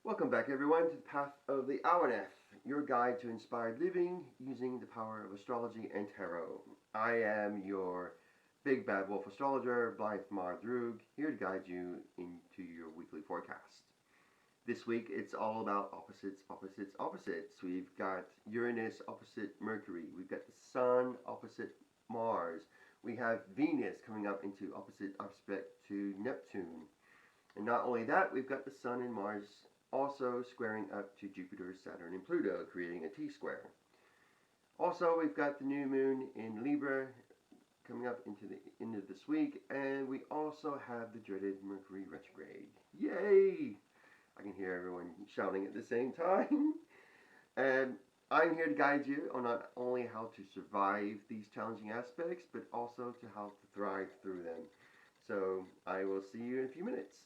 Welcome back everyone to the Path of the Awenydd, your guide to inspired living using the power of astrology and tarot. I am your big bad wolf astrologer, Blythe Mardrug, here to guide you into your weekly forecast. This week it's all about opposites, opposites, opposites. We've got Uranus opposite Mercury, we've got the Sun opposite Mars, we have Venus coming up into opposite aspect to Neptune. And not only that, we've got the Sun and Mars also squaring up to Jupiter, Saturn, and Pluto, creating a T-square. Also, we've got the new moon in Libra coming up into the end of this week, and we also have the dreaded Mercury retrograde. Yay! I can hear everyone shouting at the same time. And I'm here to guide you on not only how to survive these challenging aspects, but also to how to thrive through them. So I will see you in a few minutes.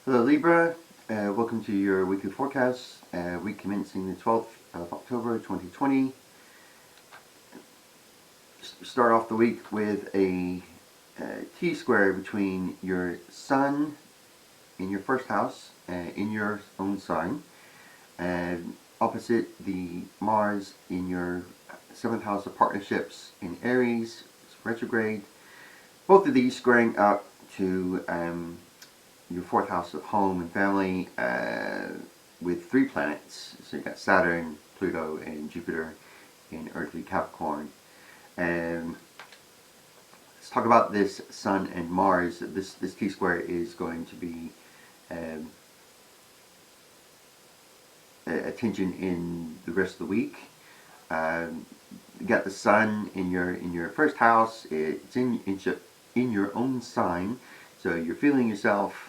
Hello Libra, welcome to your weekly forecast, week commencing the 12th of October 2020. Start off the week with a T-square between your Sun in your first house, in your own sign, and opposite the Mars in your 7th house of partnerships in Aries, retrograde. Both of these squaring up to your 4th house of home and family with 3 planets. So you've got Saturn, Pluto, and Jupiter in earthly Capricorn. And let's talk about this Sun and Mars. This T-square is going to be attention in the rest of the week. You got the Sun in your first house. It's in your own sign, so you're feeling yourself.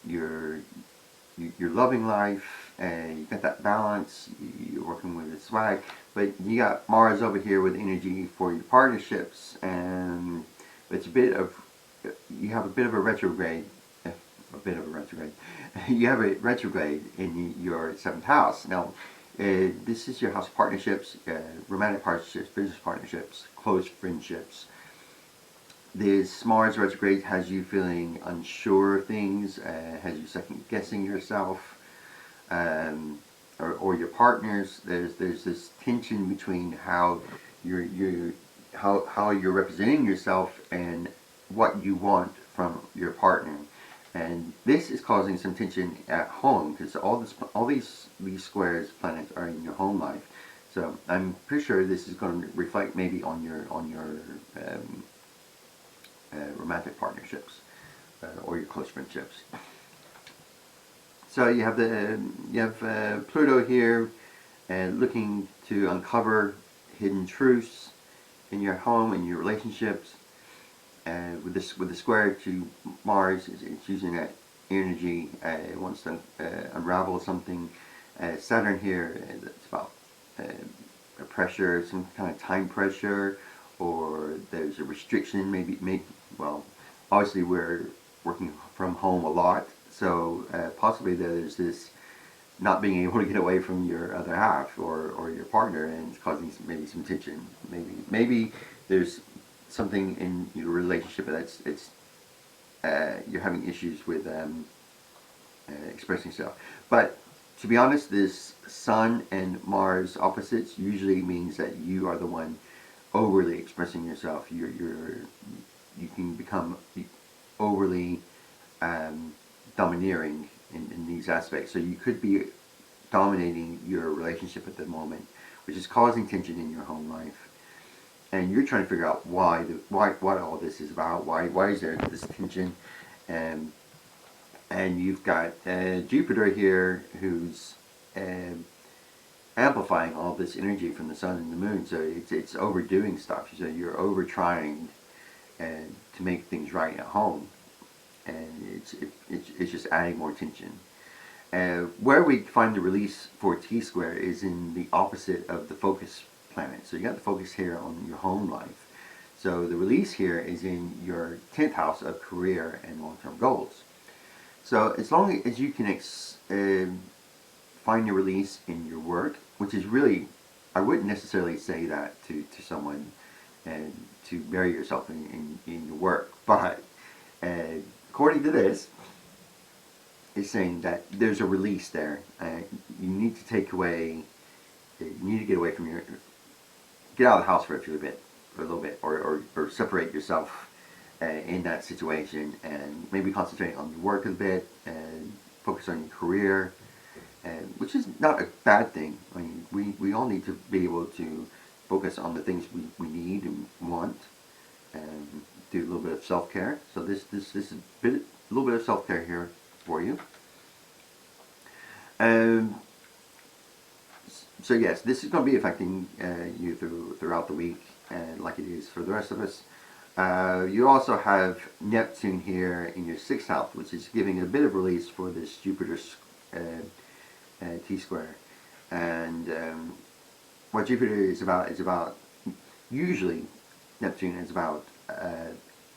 You're loving life, and you got that balance. You're working with the swag, but you got Mars over here with energy for your partnerships, and it's you have a bit of a retrograde. You have a retrograde in your 7th house. Now, this is your house of partnerships, romantic partnerships, business partnerships, close friendships. This Mars retrograde has you feeling unsure of things, has you second guessing yourself, or your partners. There's this tension between how you're representing yourself and what you want from your partner, and this is causing some tension at home because all these squares, planets, are in your home life. So I'm pretty sure this is going to reflect maybe on your romantic partnerships or your close friendships. So you have Pluto here, looking to uncover hidden truths in your home and your relationships. With the square to Mars, it's using that energy. It wants to unravel something. Saturn here, it's about a pressure, some kind of time pressure, or there's a restriction. Well, obviously we're working from home a lot, so possibly there's this not being able to get away from your other half or your partner, and it's causing maybe some tension. Maybe there's something in your relationship that's you're having issues with expressing yourself. But to be honest, this Sun and Mars opposites usually means that you are the one overly expressing yourself. You can become overly domineering in these aspects. So you could be dominating your relationship at the moment, which is causing tension in your home life. And you're trying to figure out what all this is about. Why is there this tension? And you've got Jupiter here, who's amplifying all this energy from the Sun and the Moon. So it's overdoing stuff. So you're over trying to make things right at home, and it's just adding more tension. Where we find the release for T-square is in the opposite of the focus planet. So you got the focus here on your home life. So the release here is in your 10th house of career and long-term goals. So as long as you can find your release in your work, which is really, I wouldn't necessarily say that to someone and to bury yourself in your work, but uh, according to this, it's saying that there's a release there. You need to take away, you need to get away from get out of the house for a little bit, or separate yourself in that situation, and maybe concentrate on your work a bit and focus on your career, which is not a bad thing. I mean, we all need to be able to focus on the things we need and want, and do a little bit of self-care. So this is a little bit of self-care here for you. So yes, this is going to be affecting you throughout the week, and like it is for the rest of us. You also have Neptune here in your 6th house, which is giving a bit of release for this Jupiter T-square. And what Jupiter is about, usually Neptune is about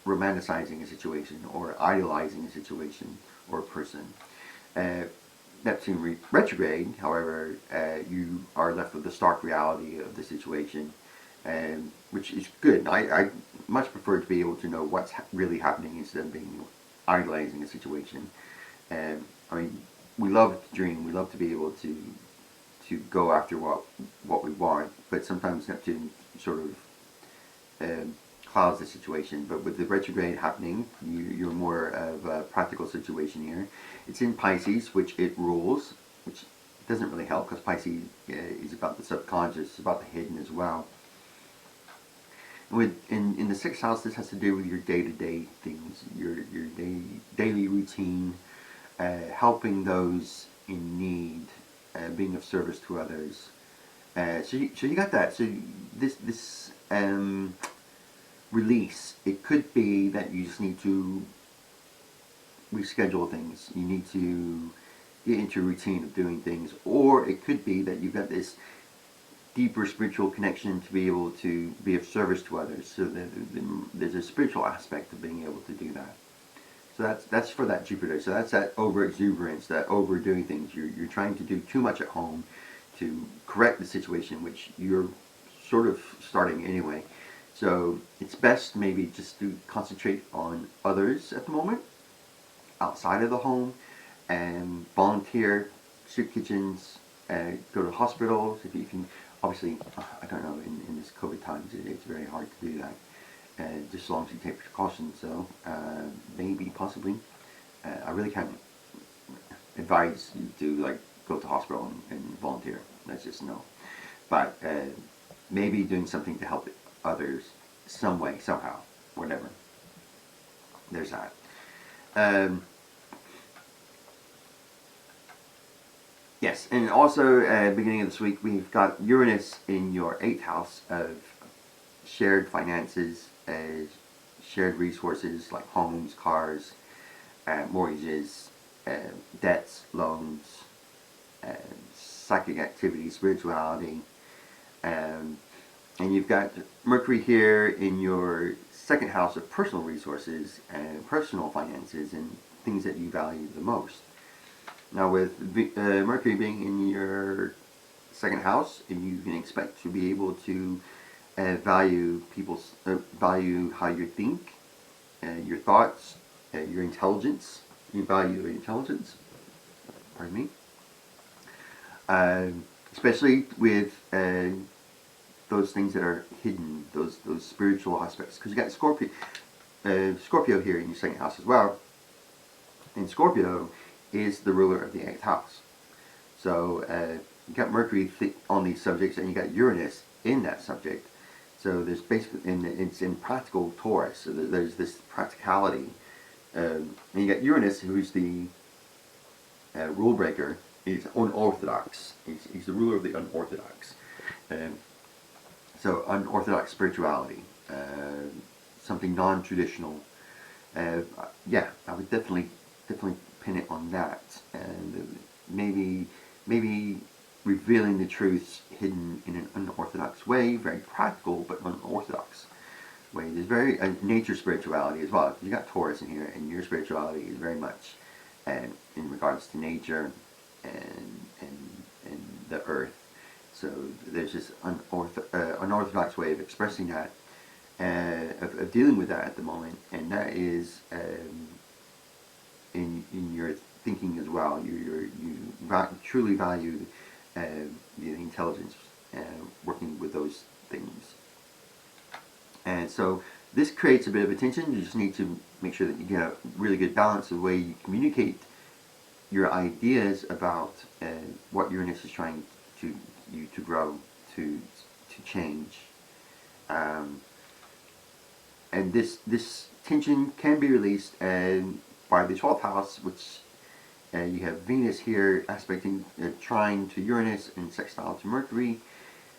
romanticizing a situation or idolizing a situation or a person. Neptune retrograde, however, you are left with the stark reality of the situation, which is good. I much prefer to be able to know what's really happening instead of being idolizing a situation. I mean, we love to dream. We love to be able to go after what we want, but sometimes Neptune sort of clouds the situation. But with the retrograde happening, you're more of a practical situation here. It's in Pisces, which it rules, which doesn't really help because Pisces is about the subconscious, about the hidden as well. In the 6th house, this has to do with your day-to-day things, your daily routine, helping those in need, being of service to others. So you got that. So this release, it could be that you just need to reschedule things. You need to get into a routine of doing things, or it could be that you've got this deeper spiritual connection to be able to be of service to others. So there's a spiritual aspect of being able to do that. So that's for that Jupiter. So that's that over exuberance, that overdoing things. You're trying to do too much at home to correct the situation, which you're sort of starting anyway. So it's best maybe just to concentrate on others at the moment, outside of the home, and volunteer, soup kitchens, go to hospitals if you can. Obviously, I don't know, in this COVID times, it's very hard to do that, just as long as you take precautions. So maybe, possibly, I really can't advise you to like go to hospital and volunteer. That's just no. But maybe doing something to help others some way, somehow, whatever. There's that. Yes, and also beginning of this week, we've got Uranus in your 8th house of shared finances, shared resources like homes, cars, mortgages, debts, loans, psychic activity, spirituality. And you've got Mercury here in your 2nd house of personal resources and personal finances and things that you value the most. Now with Mercury being in your 2nd house, and you can expect to be able to value how you think, your thoughts, your intelligence. You value your intelligence. Pardon me. Especially with those things that are hidden, those spiritual aspects, because you got Scorpio here in your 2nd house as well, and Scorpio is the ruler of the 8th house. So you got Mercury on these subjects, and you got Uranus in that subject. So there's basically, it's in practical Taurus. So there's this practicality, and you got Uranus, who's the rule breaker. He's unorthodox. He's the ruler of the unorthodox. So unorthodox spirituality, something non-traditional. Yeah, I would definitely pin it on that, and maybe revealing the truths hidden in an unorthodox way, very practical but unorthodox way. There's very nature spirituality as well. You got Taurus in here, and your spirituality is very much in regards to nature and the earth. So there's this unorthodox way of expressing that, of dealing with that at the moment, and that is in your thinking as well. You truly value the intelligence working with those things, and so this creates a bit of a tension. You just need to make sure that you get a really good balance of the way you communicate your ideas about what Uranus is trying to you to grow, to change, and this tension can be released by the 12th house, which you have Venus here aspecting, trine to Uranus and sextile to Mercury,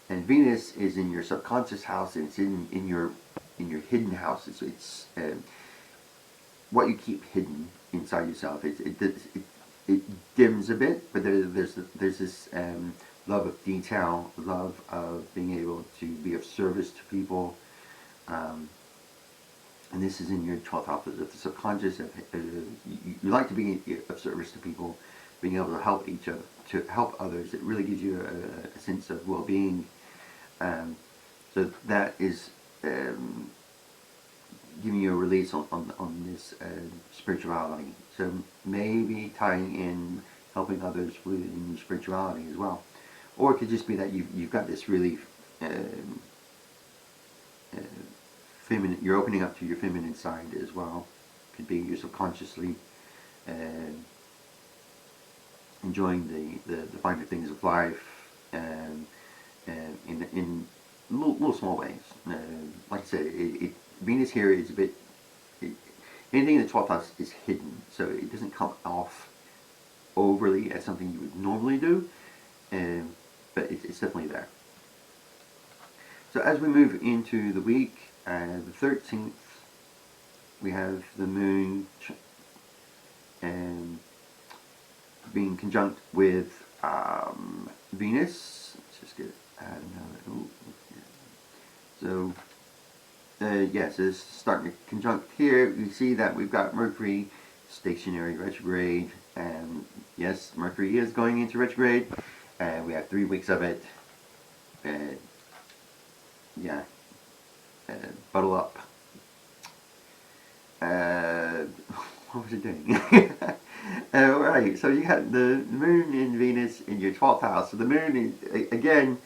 and Venus is in your subconscious house, and it's in your hidden house. It's what you keep hidden inside yourself. It dims a bit, but there's this love of detail, love of being able to be of service to people, and this is in your 12th house of the subconscious. You like to be of service to people, being able to help each other, to help others. It really gives you a sense of well-being. So that is giving you a release on this spirituality. So maybe tying in helping others in spirituality as well, or it could just be that you've got this really feminine. You're opening up to your feminine side as well. Could be you're subconsciously enjoying the finer things of life, in little small ways. Like I said, Venus here is a bit. Anything in the 12th house is hidden, so it doesn't come off overly as something you would normally do, but it's definitely there. So as we move into the week, the 13th, we have the moon being conjunct with Venus. Let's just get another. So yes, it's starting to conjunct here. You see that we've got Mercury stationary retrograde, and yes, Mercury is going into retrograde, and we have 3 weeks of it. Yeah, buckle up. What was it doing? Right, so you got the moon in Venus in your 12th house. So the moon is again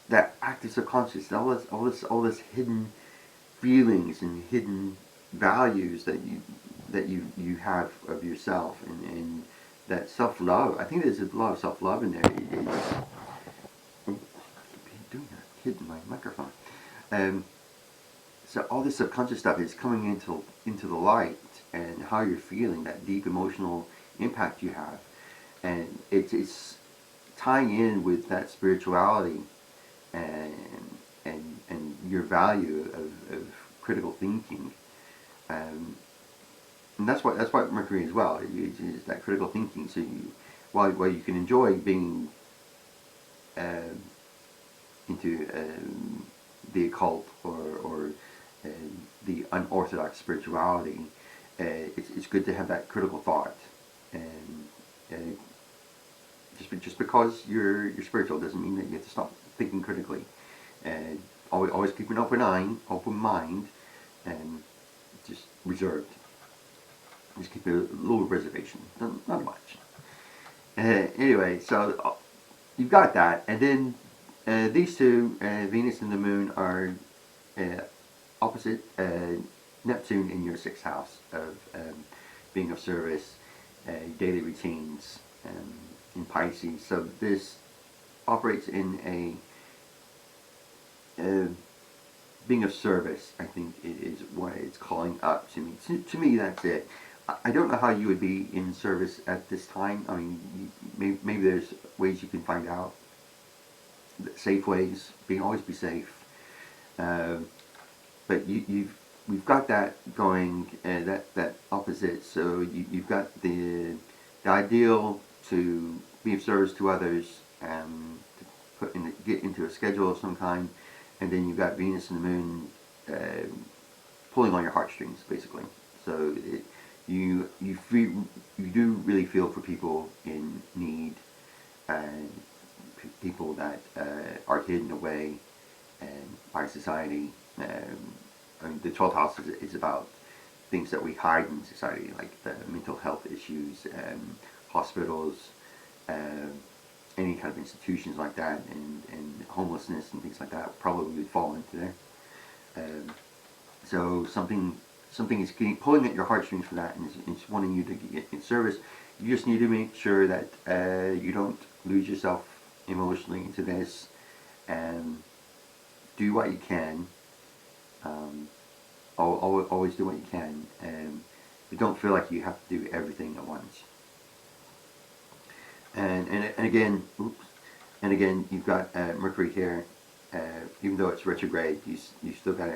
that active subconscious, all this hidden feelings and hidden values that you have of yourself, and that self-love. I think there's a lot of self-love in there. Keep doing that, hitting my microphone. So all this subconscious stuff is coming into the light, and how you're feeling, that deep emotional impact you have, and it's tying in with that spirituality and your value of critical thinking, and that's what Mercury as well is that critical thinking. So while you can enjoy being into the occult or the unorthodox spirituality, it's good to have that critical thought, and just because you're spiritual doesn't mean that you have to stop thinking critically, and always keep an open mind, and just reserved. Just keep a little reservation, not much. Anyway, so you've got that, and then these two, Venus and the Moon, are opposite Neptune in your 6th house of being of service, daily routines, in Pisces. So this operates in a being of service. I think it is what it's calling up to me. To me, that's it. I don't know how you would be in service at this time. I mean, maybe there's ways you can find out, safe ways. Always be safe. But we've got that going, that opposite. So you've got the ideal to be of service to others, to get into a schedule of some kind, and then you've got Venus and the Moon pulling on your heartstrings, basically. So you do really feel for people in need and people that are hidden away by society. I mean, the 12th house is about things that we hide in society, like the mental health issues, hospitals, um, any kind of institutions like that, and homelessness and things like that probably would fall into there. Um, so something is pulling at your heartstrings for that, and it's wanting you to get in service. You just need to make sure that you don't lose yourself emotionally into this, and do what you can. Um, always do what you can, but don't feel like you have to do everything at once. And again, oops, and again, you've got Mercury here. Even though it's retrograde, you still got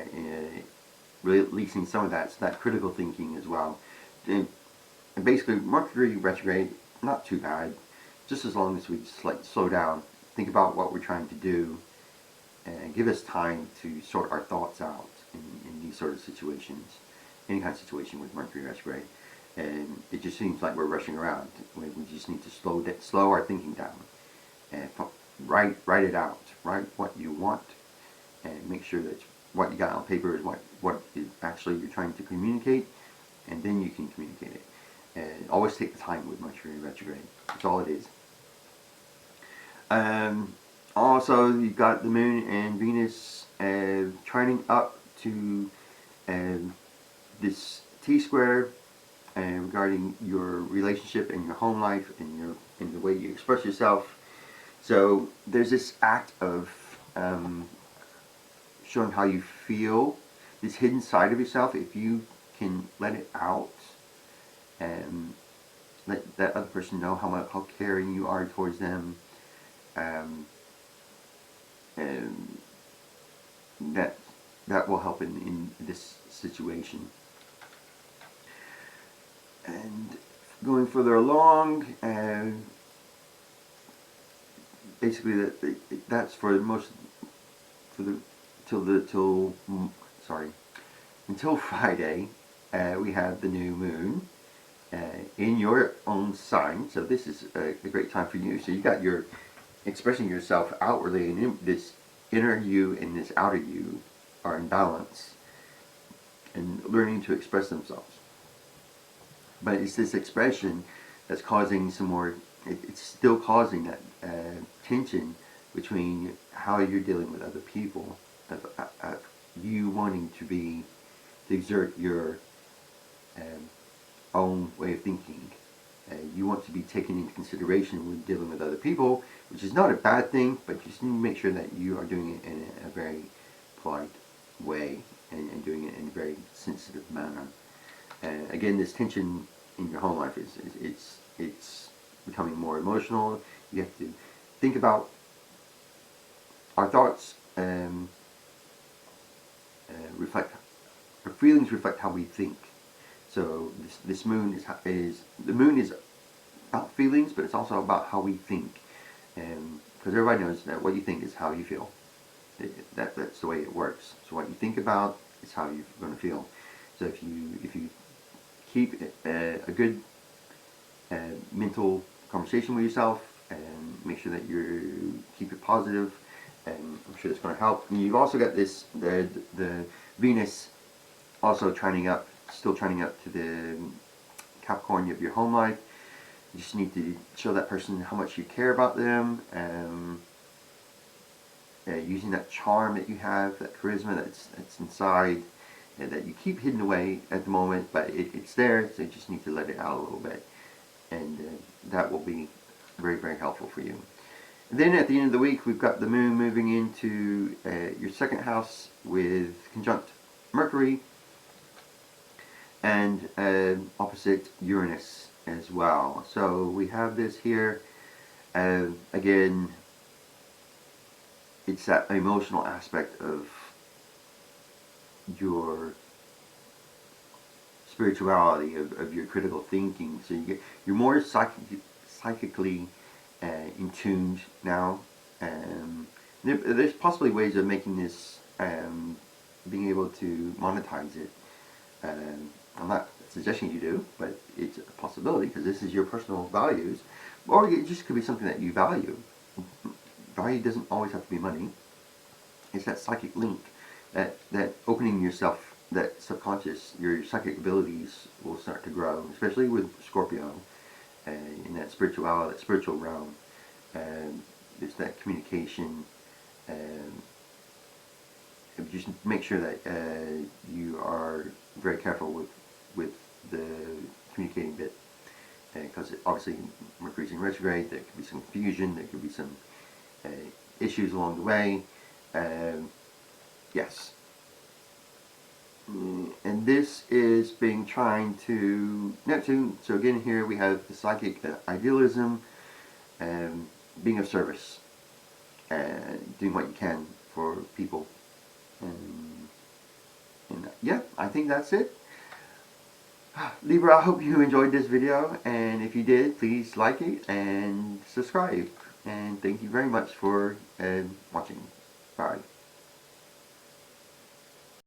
releasing some of that critical thinking as well. And basically, Mercury retrograde, not too bad, just as long as we just like slow down, think about what we're trying to do, and give us time to sort our thoughts out in these sort of situations, any kind of situation with Mercury retrograde. And it just seems like we're rushing around. We just need to slow our thinking down, and write it out. Write what you want, and make sure that what you got on paper is what is actually you're trying to communicate, and then you can communicate it. And always take the time with Mercury retrograde. That's all it is. Also, you've got the Moon and Venus trining up to this T-square regarding your relationship and your home life and the way you express yourself. So there's this act of showing how you feel, this hidden side of yourself. If you can let it out and let that other person know how caring you are towards them, and that will help in this situation. And going further along, basically that's for most for the until Friday. We have the new moon in your own sign, so this is a great time for you. So you got your expressing yourself outwardly, and this inner you and this outer you are in balance and learning to express themselves. But it's this expression that's causing some more, it's still causing that tension between how you're dealing with other people, of you wanting to exert your own way of thinking. You want to be taken into consideration when dealing with other people, which is not a bad thing, but you just need to make sure that you are doing it in a very polite way and doing it in a very sensitive manner. Again, this tension in your home life it's becoming more emotional. You have to think about our thoughts. Reflect our feelings. Reflect how we think. So this moon is the moon is about feelings, but it's also about how we think. Because everybody knows that what you think is how you feel. That's the way it works. So what you think about is how you're going to feel. So if you keep a good mental conversation with yourself and make sure that you keep it positive, and I'm sure it's going to help. And you've also got this the Venus also still trining up to the Capricorn of your home life. You just need to show that person how much you care about them, using that charm that you have, that charisma that's inside, that you keep hidden away at the moment, but it's there, so you just need to let it out a little bit, and that will be very, very helpful for you. And then at the end of the week, we've got the moon moving into your second house with conjunct Mercury and opposite Uranus as well. So we have this here. Again, it's that emotional aspect of your spirituality, of your critical thinking. So you're more psychically in tuned now. There's possibly ways of making this, being able to monetize it. I'm not suggesting you do, but it's a possibility because this is your personal values, or it just could be something that you value. Value doesn't always have to be money. It's that psychic link, that opening yourself, that subconscious, your psychic abilities will start to grow, especially with Scorpio, in that spirituality, that spiritual realm. It's that communication. Just make sure that you are very careful with the communicating bit, because obviously Mercury's in retrograde. There could be some confusion. There could be some issues along the way. Yes. And this is being trying to Neptune. So again, here we have the psychic idealism, being of service, doing what you can for people. And yeah, I think that's it. Libra, I hope you enjoyed this video, and if you did, please like it and subscribe. And thank you very much for watching. Bye.